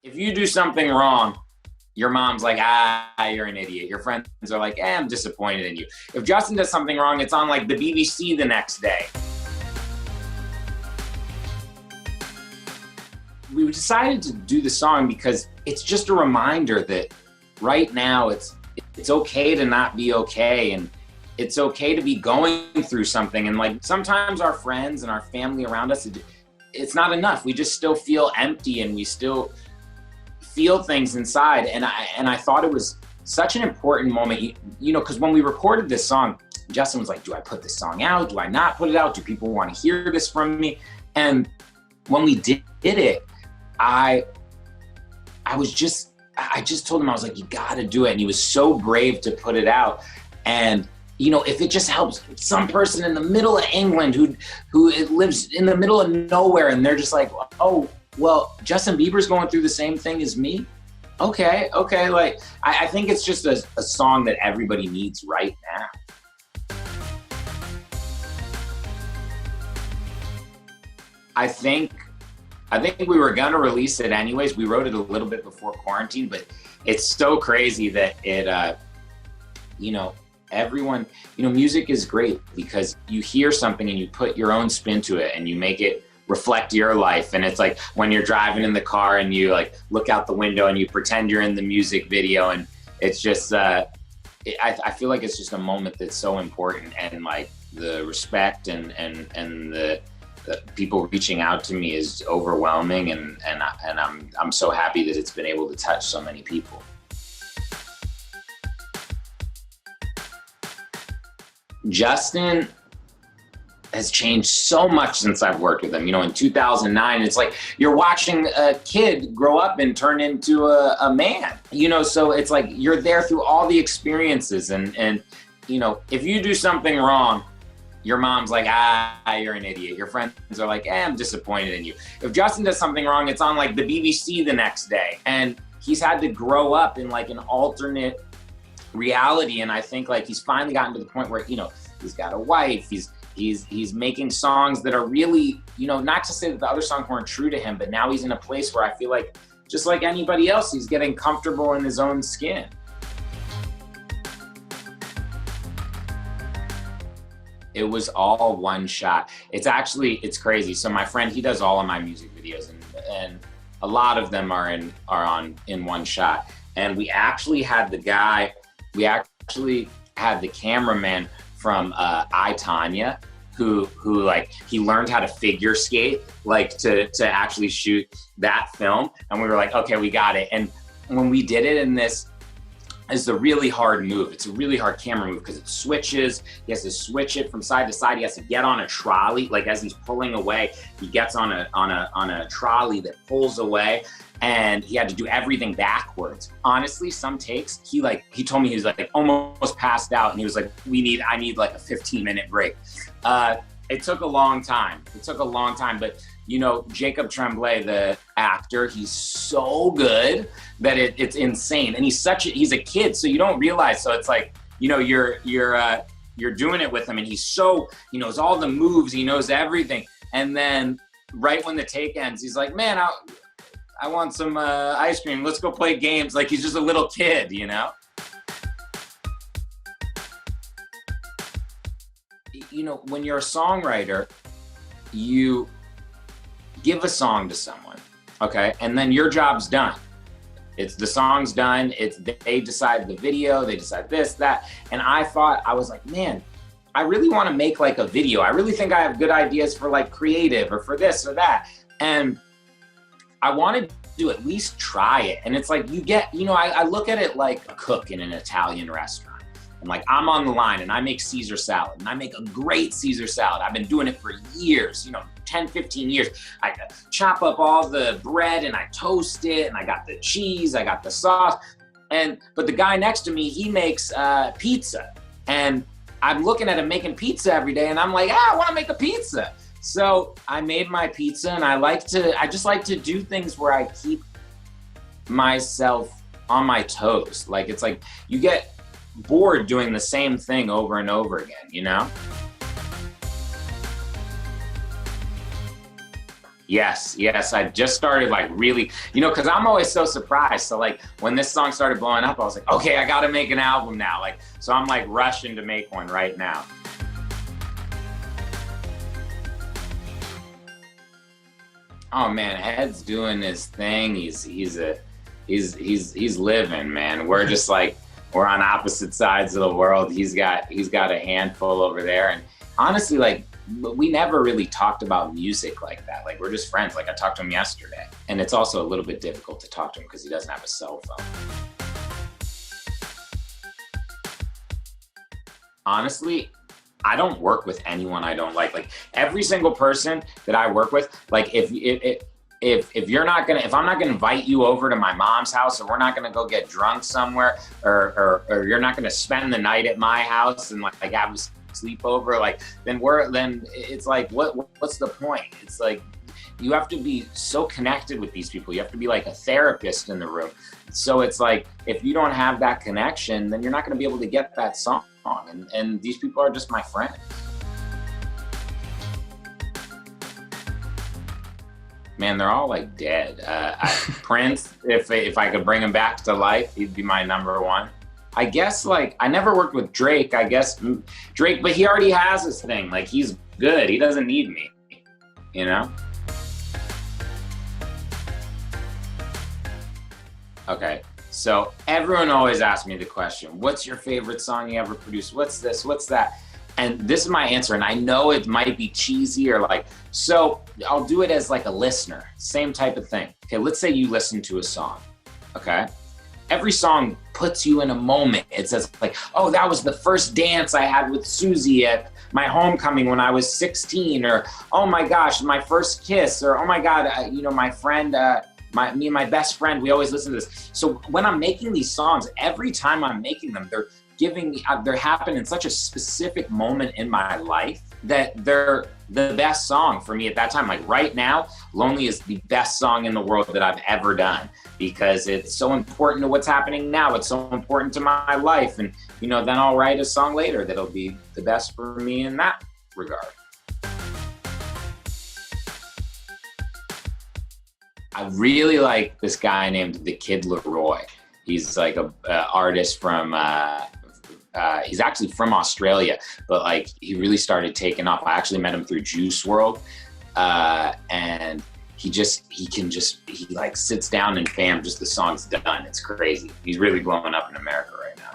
If you do something wrong, your mom's like, you're an idiot. Your friends are like, I'm disappointed in you. If Justin does something wrong, it's on like the BBC the next day. We decided to do the song because it's just a reminder that right now it's okay to not be okay, and it's okay to be going through something. And like sometimes our friends and our family around us, it's not enough. We just still feel empty and we still feel things inside. And I thought it was such an important moment, you know, because when we recorded this song, Justin was like, do I put this song out? Do I not put it out? Do people want to hear this from me? And when we did it, I just told him, I was like, you gotta do it. And he was so brave to put it out. And you know, if it just helps some person in the middle of England who lives in the middle of nowhere, and they're just like, oh, well, Justin Bieber's going through the same thing as me. Okay. Like, I think it's just a song that everybody needs right now. I think we were gonna release it anyways. We wrote it a little bit before quarantine, but it's so crazy that it, you know, everyone, you know, music is great because you hear something and you put your own spin to it and you make it reflect your life. And it's like when you're driving in the car and you like look out the window and you pretend you're in the music video, and it's just, I feel like it's just a moment that's so important, and like the respect and the people reaching out to me is overwhelming, and I'm so happy that it's been able to touch so many people. Justin has changed so much since I've worked with him. You know, in 2009, it's like you're watching a kid grow up and turn into a man, you know, so it's like you're there through all the experiences, and you know, if you do something wrong, your mom's like, you're an idiot. Your friends are like, I'm disappointed in you. If Justin does something wrong, it's on like the BBC the next day. And he's had to grow up in like an alternate reality. And I think like he's finally gotten to the point where, you know, he's got a wife, he's making songs that are really, you know, not to say that the other songs weren't true to him, but now he's in a place where I feel like just like anybody else, he's getting comfortable in his own skin. It was all one shot. It's crazy. So my friend, he does all of my music videos, and a lot of them are in one shot. And we actually had the cameraman from I, Tanya, who like, he learned how to figure skate, like to actually shoot that film. And we were like, okay, we got it. And when we did it in this, is a really hard move. It's a really hard camera move because it switches. He has to switch it from side to side. He has to get on a trolley. Like as he's pulling away, he gets on a trolley that pulls away, and he had to do everything backwards. Honestly, some takes, he told me he was like almost passed out, and he was like, I need like a 15-minute break. It took a long time. But you know, Jacob Tremblay, the actor, he's so good that it's insane. And he's a kid, so you don't realize. So it's like, you know, you're doing it with him, and he's so, he knows all the moves, he knows everything. And then right when the take ends, he's like, man, I want some ice cream. Let's go play games. Like he's just a little kid, you know? You know, when you're a songwriter, you give a song to someone, okay? And then your job's done. The song's done. They decide the video, they decide this, that. And I was like, man, I really want to make like a video. I really think I have good ideas for like creative or for this or that. And I wanted to at least try it. And it's like, I look at it like a cook in an Italian restaurant. And like, I'm on the line and I make Caesar salad, and I make a great Caesar salad. I've been doing it for years, 10, 15 years. I chop up all the bread and I toast it, and I got the cheese, I got the sauce. But the guy next to me, he makes pizza. And I'm looking at him making pizza every day, and I'm like, I want to make a pizza. So I made my pizza, and I just like to do things where I keep myself on my toes. Like, it's like you get bored doing the same thing over and over again, you know? Yes, yes. I just started like really, because I'm always so surprised. So like when this song started blowing up, I was like, okay, I got to make an album now. Like, so I'm like rushing to make one right now. Oh man, Ed's doing his thing. He's living, man. We're just like, we're on opposite sides of the world. He's got a handful over there. And honestly, like, we never really talked about music like that. Like, we're just friends. Like, I talked to him yesterday. And it's also a little bit difficult to talk to him because he doesn't have a cell phone. Honestly, I don't work with anyone I don't like. Like, every single person that I work with, like, if you're not gonna, if I'm not gonna invite you over to my mom's house, or we're not gonna go get drunk somewhere, or you're not gonna spend the night at my house and like have a sleepover, like, then it's like, what's the point? It's like, you have to be so connected with these people. You have to be like a therapist in the room. So it's like, if you don't have that connection, then you're not gonna be able to get that song. And these people are just my friends. Man, they're all like dead. Prince, if I could bring him back to life, he'd be my number one. I guess, like, I never worked with Drake. I guess Drake, but he already has his thing. Like, he's good. He doesn't need me, you know? Okay, so everyone always asks me the question, what's your favorite song you ever produced? What's this? What's that? And this is my answer, and I know it might be cheesy or like, so I'll do it as like a listener, same type of thing. Okay, let's say you listen to a song, okay? Every song puts you in a moment. It says like, oh, that was the first dance I had with Susie at my homecoming when I was 16, or oh my gosh, my first kiss, or oh my God, my friend, me and my best friend, we always listen to this. So when I'm making these songs, every time I'm making them, they're happening in such a specific moment in my life that they're the best song for me at that time. Like right now, Lonely is the best song in the world that I've ever done, because it's so important to what's happening now. It's so important to my life. And, then I'll write a song later that'll be the best for me in that regard. I really like this guy named The Kid Leroy. He's like a artist from, he's actually from Australia, but like he really started taking off. I actually met him through Juice WRLD, and he like sits down and bam, just the song's done. It's crazy. He's really blowing up in America right now.